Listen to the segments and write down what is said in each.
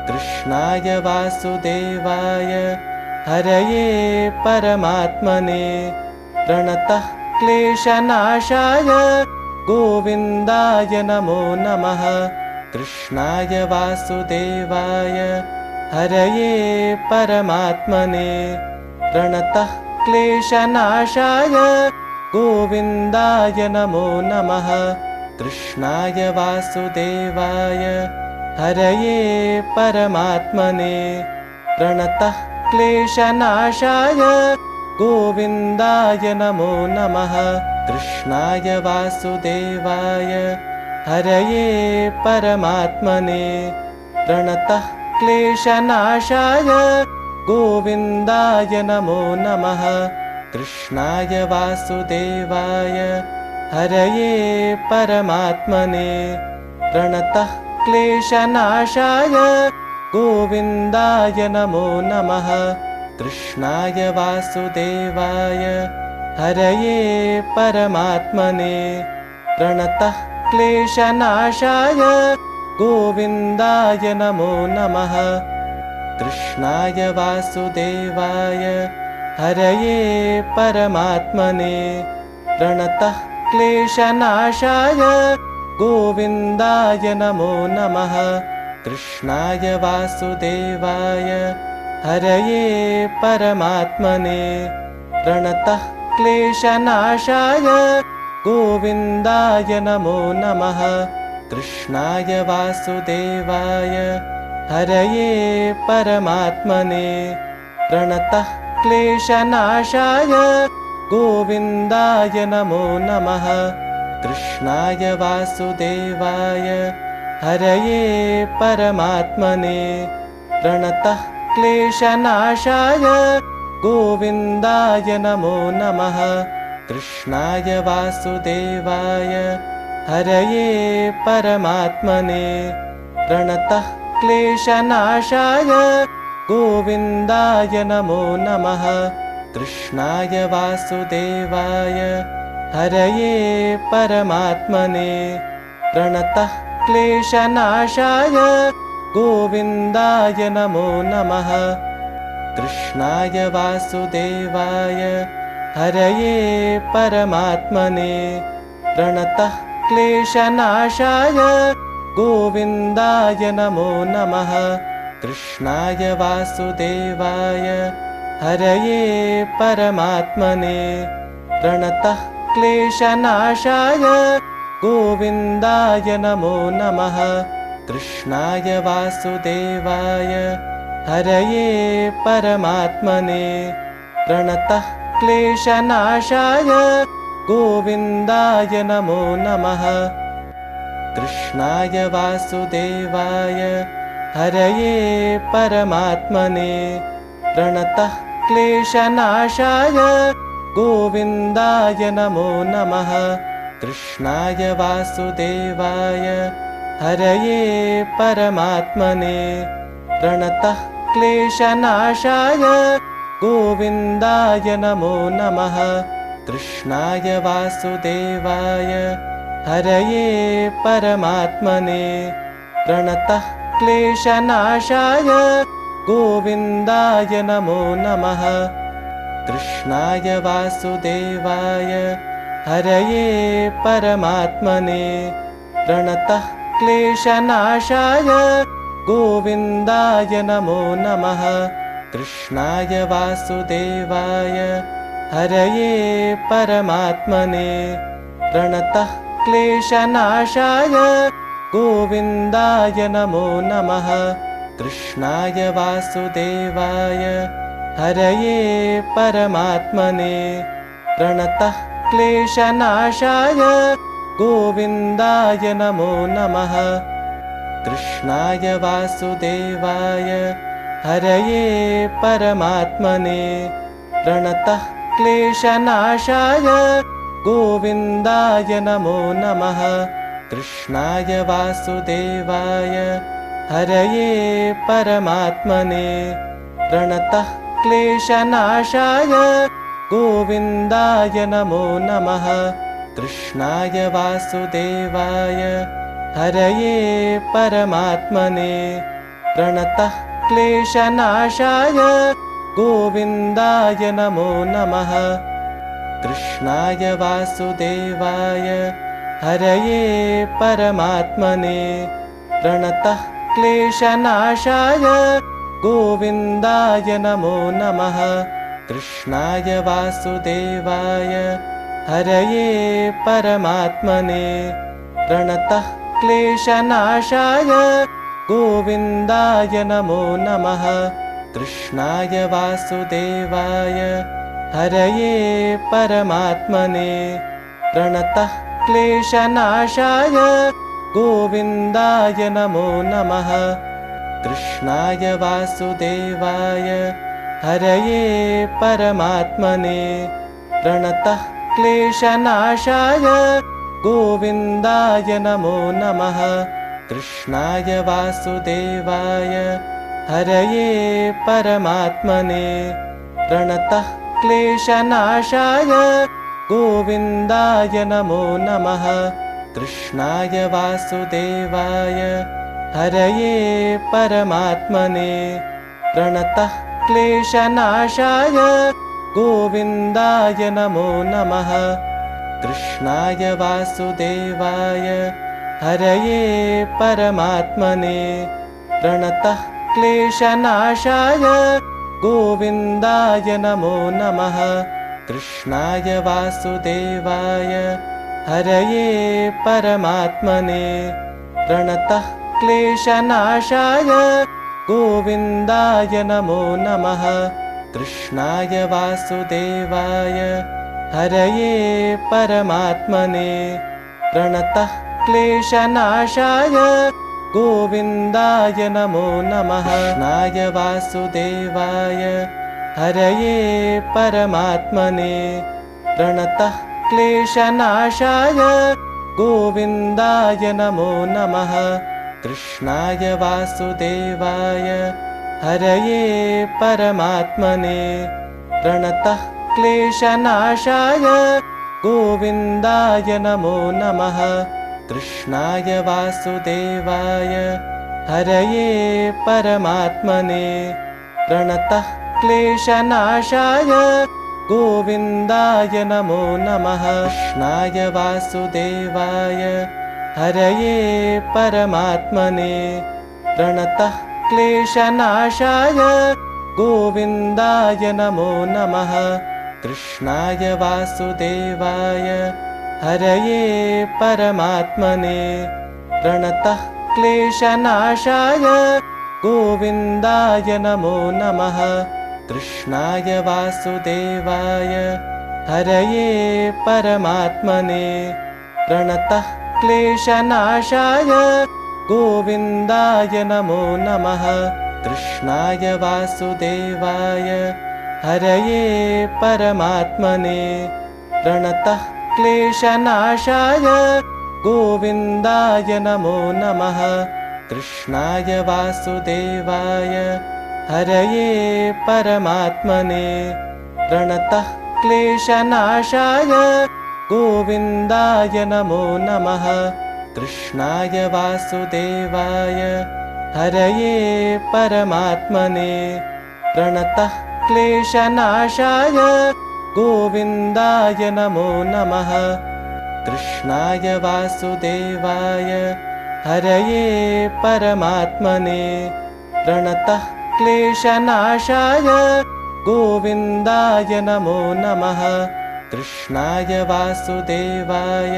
कृष्णाय वासुदेवाय हरये परमात्मने प्रणतः क्लेशनाशाय गोविन्दाय नमो नमः। कृष्णाय वासुदेवाय हरये परमात्मने प्रणतः क्लेशनाशाय गोविन्दाय नमो नमः। कृष्णाय वासुदेवाय हरये परमात्मने प्रणतः क्लेशनाशाय गोविन्दाय नमो नमः। कृष्णाय वासुदेवाय हरये परमात्मने प्रणतः क्लेशनाशाय गोविन्दाय नमो नमः। कृष्णाय वासुदेवाय हरये परमात्मने प्रणतः क्लेशनाशाय गोविन्दाय नमो नमः। कृष्णाय वासुदेवाय हरये परमात्मने प्रणतः क्लेशनाशाय गोविन्दाय नमो नमः। कृष्णाय वासुदेवाय हरये परमात्मने प्रणतः क्लेशनाशाय गोविन्दाय नमो नमः। कृष्णाय वासुदेवाय हरये परमात्मने प्रणतः क्लेशनाशाय गोविन्दाय नमो नमः। कृष्णाय वासुदेवाय हरये परमात्मने प्रणतः क्लेशनाशाय गोविन्दाय नमो नमः। कृष्णाय वासुदेवाय हरये परमात्मने प्रणतः क्लेशनाशाय गोविन्दाय नमो नमः। कृष्णाय वासुदेवाय हरये परमात्मने प्रणतः क्लेशनाशाय गोविन्दाय नमो नमः। कृष्णाय वासुदेवाय हरये परमात्मने प्रणतः क्लेशनाशाय गोविन्दाय नमो नमः। कृष्णाय वासुदेवाय हरये परमात्मने प्रणतः क्लेशनाशाय गोविन्दाय नमो नमः। कृष्णाय वासुदेवाय हरये परमात्मने प्रणतः क्लेशनाशाय गोविन्दाय नमो नमः। कृष्णाय वासुदेवाय हरये परमात्मने प्रणतः क्लेशनाशाय गोविन्दाय नमो नमः। कृष्णाय वासुदेवाय हरये परमात्मने प्रणतः क्लेशनाशाय गोविन्दाय नमो नमः। कृष्णाय वासुदेवाय हरये परमात्मने प्रणतः क्लेशनाशाय गोविन्दाय नमो नमः। कृष्णाय वासुदेवाय हरये परमात्मने प्रणतः क्लेशनाशाय गोविन्दाय नमो नमः। कृष्णाय वासुदेवाय हरये परमात्मने प्रणतः क्लेशनाशाय गोविन्दाय नमो नमः। कृष्णाय वासुदेवाय हरये परमात्मने प्रणतः क्लेशनाशाय गोविन्दाय नमो नमः। कृष्णाय वासुदेवाय हरये परमात्मने प्रणतः क्लेशनाशाय गोविन्दाय नमो नमः। कृष्णाय वासुदेवाय हरये परमात्मने प्रणतः क्लेशनाशाय गोविन्दाय नमो नमः। कृष्णाय वासुदेवाय हरये परमात्मने प्रणतः क्लेशनाशाय गोविन्दाय नमो नमः। कृष्णाय वासुदेवाय हरये परमात्मने प्रणतः क्लेशनाशाय गोविन्दाय नमो नमः। कृष्णाय वासुदेवाय हरये परमात्मने प्रणतः क्लेशनाशाय गोविन्दाय नमो नमः। कृष्णाय वासुदेवाय हरये परमात्मने प्रणतः क्लेशनाशाय गोविन्दाय नमो नमः। कृष्णाय वासुदेवाय हरये परमात्मने प्रणतः क्लेशनाशाय गोविन्दाय नमो नमः। कृष्णाय वासुदेवाय हरये परमात्मने प्रणतः क्लेशनाशाय गोविन्दाय नमो नमः। कृष्णाय वासुदेवाय हरये परमात्मने प्रणतः क्लेशनाशाय गोविन्दाय नमो नमः। कृष्णाय वासुदेवाय हरये परमात्मने प्रणतः क्लेशनाशाय गोविन्दाय नमो नमः। कृष्णाय वासुदेवाय हरये परमात्मने प्रणतः क्लेशनाशाय गोविन्दाय नमो नमः। कृष्णाय वासुदेवाय हरये परमात्मने प्रणतः क्लेशनाशाय गोविन्दाय नमो नमः। कृष्णाय वासुदेवाय हरये परमात्मने प्रणतः क्लेशनाशाय गोविन्दाय नमो नमः। कृष्णाय वासुदेवाय हरये परमात्मने प्रणतः क्लेशनाशाय गोविन्दाय नमो नमः। कृष्णाय वासुदेवाय हरये परमात्मने प्रणतः क्लेशनाशाय गोविन्दाय नमो नमः। कृष्णाय वासुदेवाय हरये परमात्मने प्रणतः क्लेशनाशाय गोविन्दाय नमो नमः। कृष्णाय वासुदेवाय हरये परमात्मने प्रणतः क्लेशनाशाय गोविन्दाय नमो नमः। कृष्णाय वासुदेवाय हरये परमात्मने प्रणतः क्लेशनाशाय गोविन्दाय नमो नमः। कृष्णाय वासुदेवाय हरये परमात्मने प्रणतः क्लेशनाशाय गोविन्दाय नमो नमः। कृष्णाय वासुदेवाय हरये परमात्मने प्रणतः क्लेशनाशाय गोविन्दाय नमो नमः। कृष्णाय वासुदेवाय हरये परमात्मने प्रणतः क्लेशनाशाय गोविन्दाय नमो नमः। कृष्णाय वासुदेवाय हरये परमात्मने प्रणतः क्लेशनाशाय गोविन्दाय नमो नमः। कृष्णाय वासुदेवाय हरये परमात्मने प्रणतः क्लेशनाशाय गोविन्दाय नमो नमः। कृष्णाय वासुदेवाय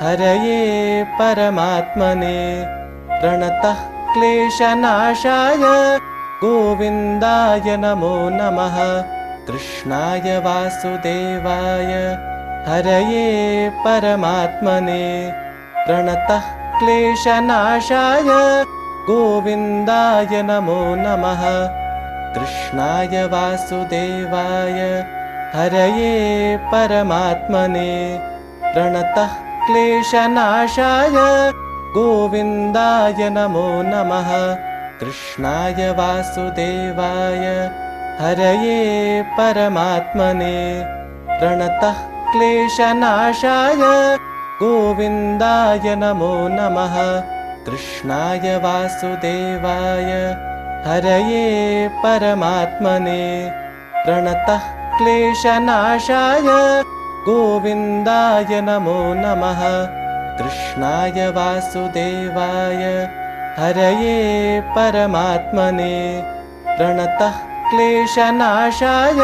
हरये परमात्मने प्रणतः क्लेशनाशाय गोविन्दाय नमो नमः। कृष्णाय वासुदेवाय हरये परमात्मने प्रणतः क्लेशनाशाय गोविन्दाय नमो नमः। कृष्णाय वासुदेवाय हरये परमात्मने प्रणतः क्लेशनाशाय गोविन्दाय नमो नमः। कृष्णाय वासुदेवाय हरये परमात्मने प्रणतः क्लेशनाशाय गोविन्दाय नमो नमः। कृष्णाय वासुदेवाय हरये परमात्मने प्रणतः क्लेशनाशाय गोविन्दाय नमो नमः। कृष्णाय वासुदेवाय हरये परमात्मने प्रणतः क्लेशनाशाय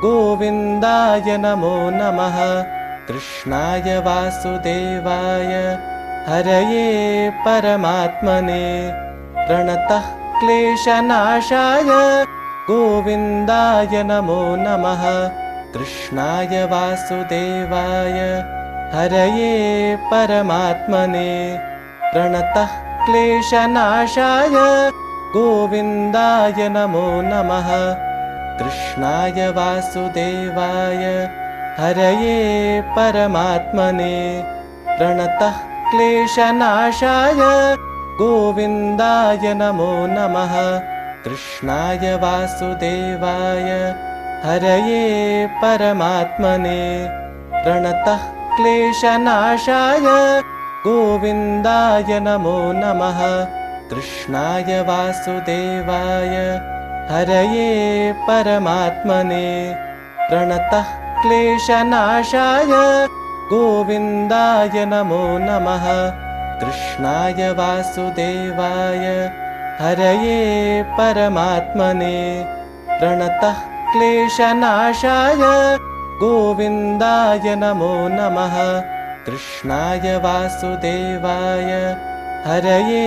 गोविन्दाय नमो नमः। कृष्णाय वासुदेवाय हरये परमात्मने प्रणतः क्लेशनाशाय गोविन्दाय नमो नमः। कृष्णाय वासुदेवाय हरये परमात्मने प्रणतः क्लेशनाशाय गोविन्दाय नमो नमः। कृष्णाय वासुदेवाय हरये परमात्मने प्रणतः क्लेशनाशाय गोविन्दाय नमो नमः। कृष्णाय वासुदेवाय हरये परमात्मने प्रणतः क्लेशनाशाय गोविन्दाय नमो नमः। कृष्णाय वासुदेवाय हरये परमात्मने प्रणतः क्लेशनाशाय गोविन्दाय नमो नमः। कृष्णाय वासुदेवाय हरये परमात्मने प्रणतः क्लेशनाशाय गोविन्दाय नमो नमः। कृष्णाय वासुदेवाय हरये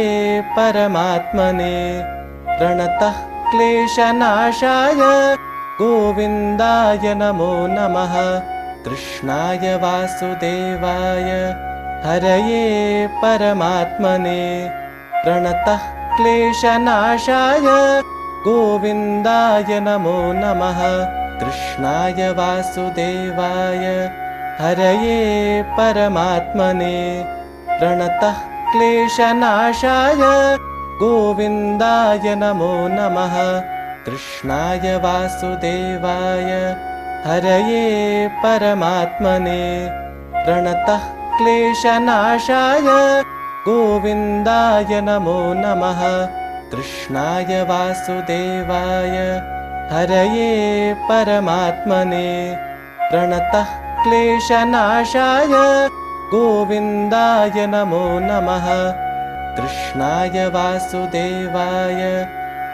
परमात्मने प्रणतः क्लेशनाशाय गोविन्दाय नमो नमः। कृष्णाय वासुदेवाय हरये परमात्मने प्रणतः क्लेशनाशाय गोविन्दाय नमो नमः। कृष्णाय वासुदेवाय हरये परमात्मने प्रणतः क्लेशनाशाय गोविन्दाय नमो नमः। कृष्णाय वासुदेवाय हरये परमात्मने प्रणतः क्लेशनाशाय गोविन्दाय नमो नमः। कृष्णाय वासुदेवाय हरये परमात्मने प्रणतः क्लेशनाशाय गोविन्दाय नमो नमः। कृष्णाय वासुदेवाय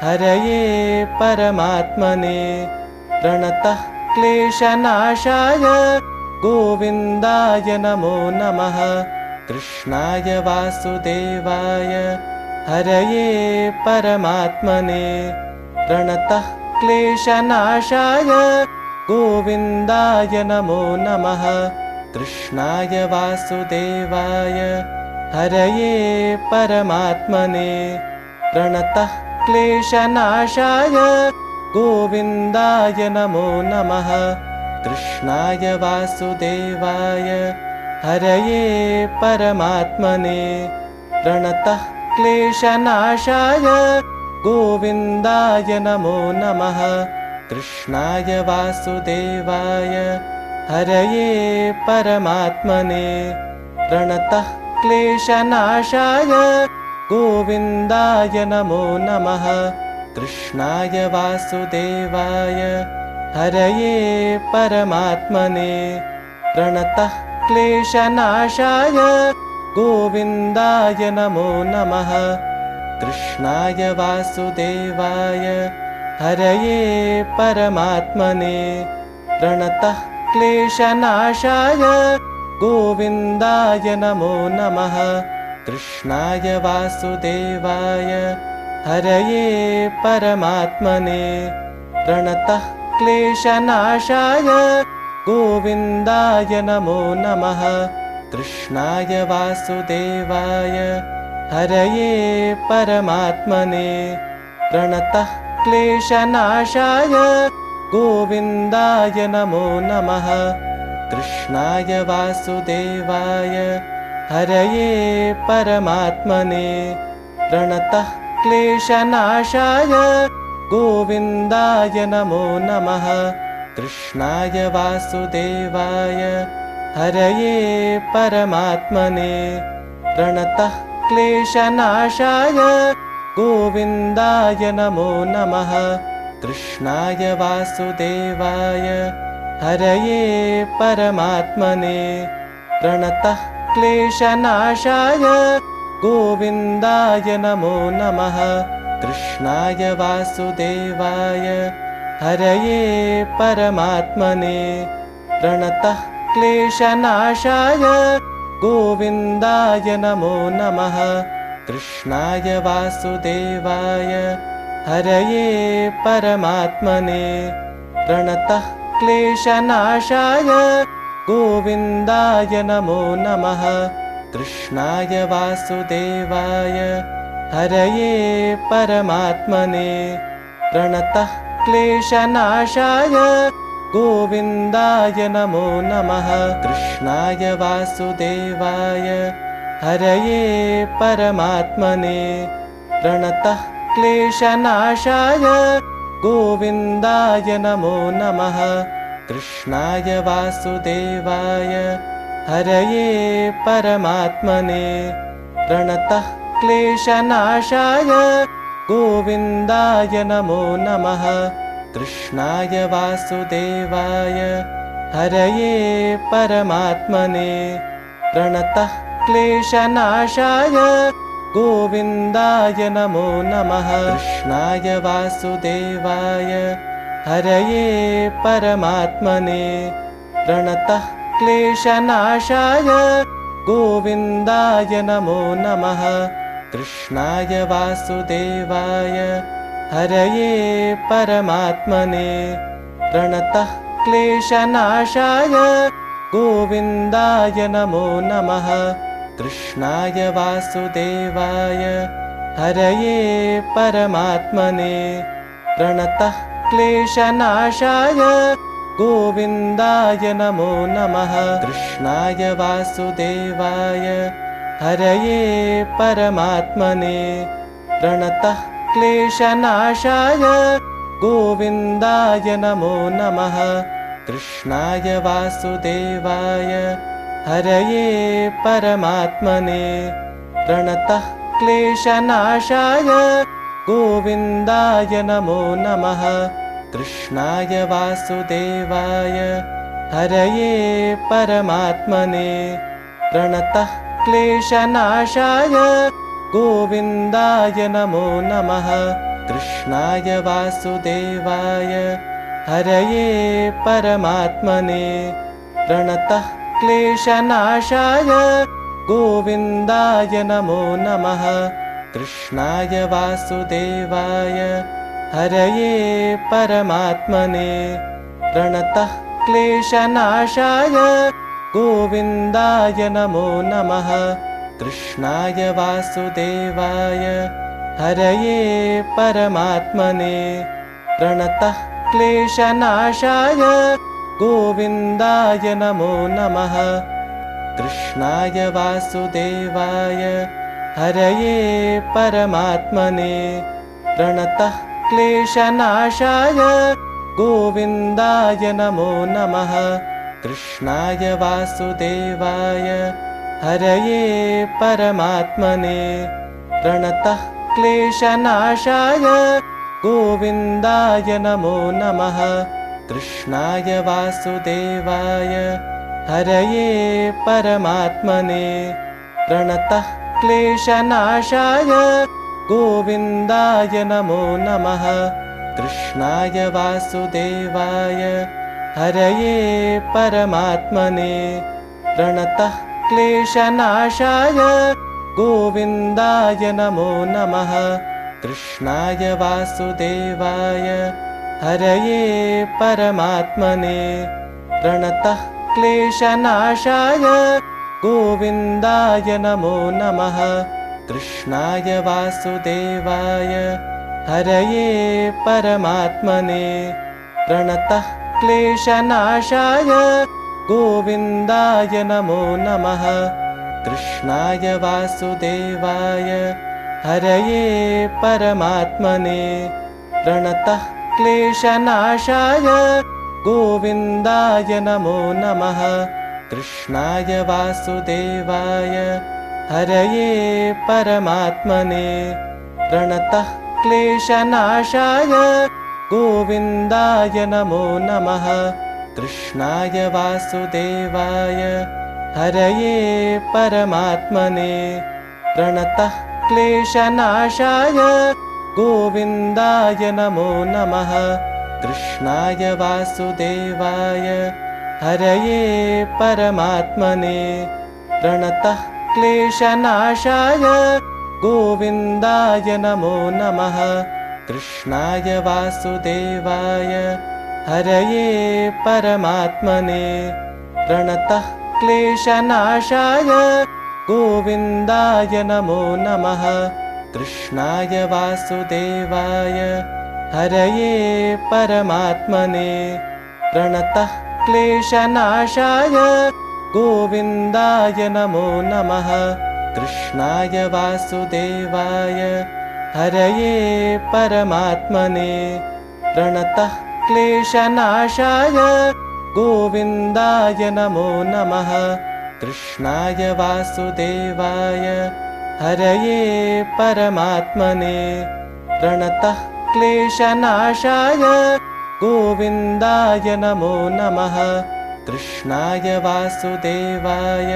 हरये परमात्मने प्रणतः क्लेशनाशाय गोविन्दाय नमो नमः। कृष्णाय वासुदेवाय हरये परमात्मने प्रणतः क्लेशनाशाय गोविन्दाय नमो नमः। कृष्णाय वासुदेवाय हरये परमात्मने प्रणतः क्लेशनाशाय गोविन्दाय नमो नमः। कृष्णाय वासुदेवाय हरये परमात्मने प्रणतः क्लेशनाशाय गोविन्दाय नमो नमः। कृष्णाय वासुदेवाय हरये परमात्मने प्रणतः क्लेशनाशाय गोविन्दाय नमो नमः। कृष्णाय वासुदेवाय हरये परमात्मने प्रणतः क्लेशनाशाय गोविन्दाय नमो नमः। कृष्णाय वासुदेवाय हरये परमात्मने प्रणतः क्लेशनाशाय गोविन्दाय नमो नमः। कृष्णाय वासुदेवाय हरये परमात्मने प्रणतः क्लेशनाशाय गोविन्दाय नमो नमः। कृष्णाय वासुदेवाय हरये परमात्मने प्रणतः क्लेशनाशाय गोविन्दाय नमो नमः। कृष्णाय वासुदेवाय हरये परमात्मने प्रणतः क्लेशनाशाय गोविन्दाय नमो नमः। कृष्णाय वासुदेवाय हरये परमात्मने प्रणतः क्लेशनाशाय गोविन्दाय नमो नमः। कृष्णाय वासुदेवाय हरये परमात्मने प्रणतः क्लेशनाशाय गोविन्दाय नमो नमः। कृष्णाय वासुदेवाय हरये परमात्मने प्रणतः क्लेशनाशाय गोविन्दाय नमो नमः। कृष्णाय वासुदेवाय हरये परमात्मने प्रणतः क्लेशनाशाय गोविन्दाय नमो नमः। कृष्णाय वासुदेवाय हरये परमात्मने प्रणतः क्लेशनाशाय गोविन्दाय नमो नमः। कृष्णाय वासुदेवाय हरये परमात्मने प्रणतः क्लेशनाशाय गोविन्दाय नमो नमः। कृष्णाय वासुदेवाय हरये परमात्मने प्रणतः क्लेशनाशाय गोविन्दाय नमो नमः। कृष्णाय वासुदेवाय हरये परमात्मने प्रणतः क्लेशनाशाय गोविन्दाय नमो नमः। कृष्णाय वासुदेवाय हरये परमात्मने प्रणतः क्लेशनाशाय गोविन्दाय नमो नमः। कृष्णाय वासुदेवाय हरये परमात्मने प्रणतः क्लेशनाशाय गोविन्दाय नमो नमः। कृष्णाय वासुदेवाय हरये परमात्मने प्रणतः क्लेशनाशाय गोविन्दाय नमो नमः। कृष्णाय वासुदेवाय हरये परमात्मने प्रणतः क्लेशनाशाय गोविन्दाय नमो नमः। कृष्णाय वासुदेवाय हरये परमात्मने प्रणतः क्लेशनाशाय गोविन्दाय नमो नमः। कृष्णाय वासुदेवाय हरये परमात्मने प्रणतः क्लेशनाशाय गोविन्दाय नमो नमः। कृष्णाय वासुदेवाय हरये परमात्मने प्रणतः क्लेशनाशाय गोविन्दाय नमो नमः। कृष्णाय वासुदेवाय हरये परमात्मने प्रणतः क्लेशनाशाय गोविन्दाय नमो नमः। कृष्णाय वासुदेवाय हरये परमात्मने प्रणतः क्लेशनाशाय गोविन्दाय नमो नमः। कृष्णाय वासुदेवाय हरये परमात्मने प्रणतः क्लेशनाशाय गोविन्दाय नमो नमः। कृष्णाय वासुदेवाय हरये परमात्मने प्रणतः क्लेशनाशाय गोविन्दाय नमो नमः। कृष्णाय वासुदेवाय हरये परमात्मने प्रणतः क्लेशनाशाय गोविन्दाय नमो नमः। कृष्णाय वासुदेवाय हरये परमात्मने प्रणतः क्लेशनाशाय गोविन्दाय नमो नमः। कृष्णाय वासुदेवाय हरये परमात्मने प्रणतः क्लेशनाशाय गोविन्दाय नमो नमः। कृष्णाय वासुदेवाय हरये परमात्मने प्रणतः क्लेशनाशाय गोविन्दाय नमो नमः। कृष्णाय वासुदेवाय हरये परमात्मने प्रणतः क्लेशनाशाय गोविन्दाय नमो नमः। कृष्णाय वासुदेवाय हरये परमात्मने प्रणतः क्लेशनाशाय गोविन्दाय नमो नमः कृष्णाय वासुदेवाय हरये परमात्मने प्रणतः क्लेशनाशाय गोविन्दाय नमो नमः कृष्णाय वासुदेवाय हरये परमात्मने प्रणतः क्लेशनाशाय गोविन्दाय नमो नमः कृष्णाय वासुदेवाय हरये परमात्मने प्रणतः क्लेशनाशाय गोविन्दाय नमो नमः कृष्णाय वासुदेवाय हरये परमात्मने प्रणतः क्लेशनाशाय गोविन्दाय नमो नमः कृष्णाय वासुदेवाय हरये परमात्मने प्रणतः क्लेशनाशाय गोविन्दाय नमो नमः कृष्णाय वासुदेवाय हरये परमात्मने प्रणतः क्लेशनाशाय गोविन्दाय नमो नमः कृष्णाय वासुदेवाय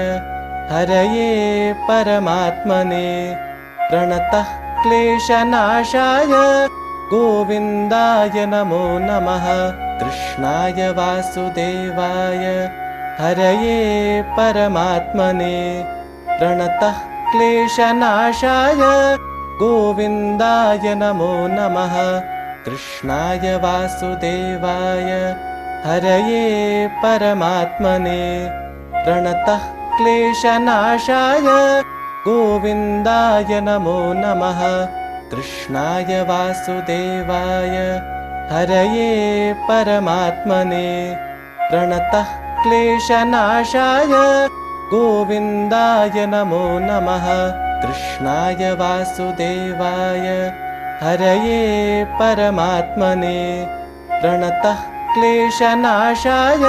हरये परमात्मने प्रणतः क्लेशनाशाय गोविन्दाय नमो नमः कृष्णाय वासुदेवाय हरये परमात्मने प्रणतः क्लेशनाशाय गोविन्दाय नमो नमः कृष्णाय वासुदेवाय हरये परमात्मने प्रणतः क्लेशनाशाय गोविन्दाय नमो नमः कृष्णाय वासुदेवाय हरये परमात्मने प्रणतः क्लेशनाशाय गोविन्दाय नमो नमः कृष्णाय वासुदेवाय हरये परमात्मने प्रणतः क्लेशनाशाय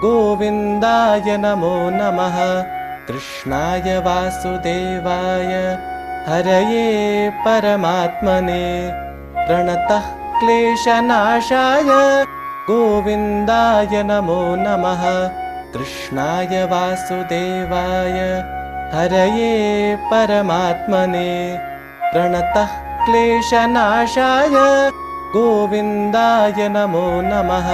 गोविन्दाय नमो नमः कृष्णाय वासुदेवाय हरये परमात्मने प्रणतः क्लेशनाशाय गोविन्दाय नमो नमः कृष्णाय वासुदेवाय हरये परमात्मने प्रणतः क्लेशनाशाय गोविन्दाय नमो नमः।